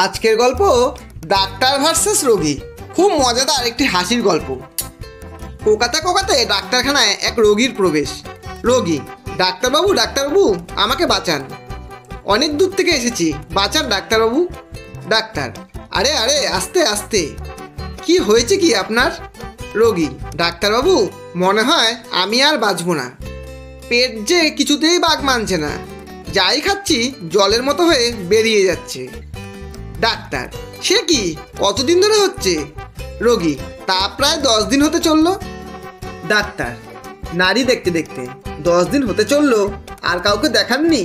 আজকের গল্প doctor versus রোগী। খুব মজাদার একটি হাসির গল্প। কোকাতে কোকাতে ডাক্তারখানায় এক রোগীর প্রবেশ। রোগী: ডাক্তারবাবু ডাক্তারবাবু আমাকে বাঁচান, অনেক দূর থেকে এসেছি, বাঁচান ডাক্তারবাবু। ডাক্তার: আরে আরে আস্তে আস্তে, কি হয়েছে কি আপনার? রোগী: ডাক্তারবাবু মনে হয় আমি আর বাঁচব না, পেট যে কিছুতেই বাগ মানছে না, যাই খাচ্ছি জলের মতো হয়ে বেরিয়ে যাচ্ছে। ডাক্তার: সে কি, কতদিন ধরে হচ্ছে? রোগী: তা প্রায় 10 দিন হতে চললো। ডাক্তার: নারী দেখতে দেখতে 10 দিন হতে চললো, আর কাউকে দেখাননি?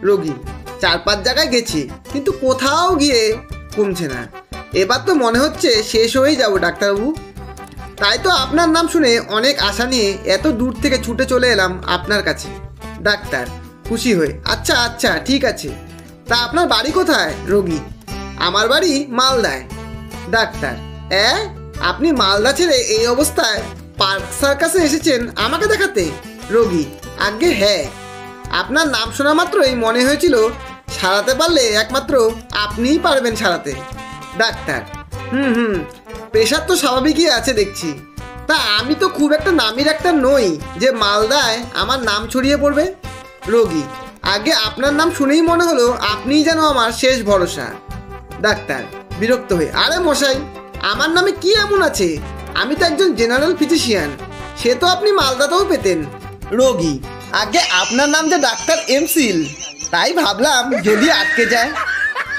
রোগী: 4-5 জায়গায় গেছি, কিন্তু কোথাও গিয়ে কমছে না, এবার তো মনে হচ্ছে শেষ হয়েই যাব ডাক্তারবাবু। তাই তো আপনার নাম শুনে অনেক আশা নিয়ে এত দূর থেকে ছুটে চলে এলাম আপনার কাছে। ডাক্তার খুশি হয়ে: আচ্ছা আচ্ছা ঠিক আছে, তা আপনার বাড়ি কোথায়? রোগী: আমার বাড়ি মালদায়। ডাক্তার: আপনি মালদা ছেড়ে এই অবস্থায় পার্ক সার্কাসে এসেছেন আমাকে দেখাতে? রোগী: আজ্ঞে হ্যাঁ, আপনার নাম শোনা মাত্রই মনে হয়েছিল সারাতে পারলে একমাত্র আপনিই পারবেন সারাতে। ডাক্তার: প্রেশার তো স্বাভাবিকই আছে দেখছি, তা আমি তো খুব একটা নামি ডাক্তার নই যে মালদায় আমার নাম ছড়িয়ে পড়বে। রোগী: আগে আপনার নাম শুনেই মনে হলো আপনিই যেন আমার শেষ ভরসা। ডাক্তার বিরক্ত হয়ে: আরে মশাই, আমার নামে কি এমন আছে? আমি তো একজন জেনারেল ফিজিশিয়ান, সে তো আপনি মালদাতেও পেতেন। রোগী: আগে আপনার নাম যে ডাক্তার এমসিল, তাই ভাবলাম যদি আটকে যায়।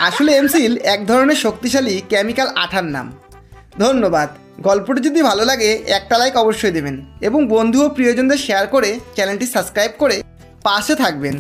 আসলে এমসিল এক ধরনের শক্তিশালী কেমিক্যাল আঠার নাম। ধন্যবাদ। গল্পটি যদি ভালো লাগে একটা লাইক অবশ্যই দেবেন এবং বন্ধু ও প্রিয়জনদের শেয়ার করে চ্যানেলটি সাবস্ক্রাইব করে পাশে থাকবেন।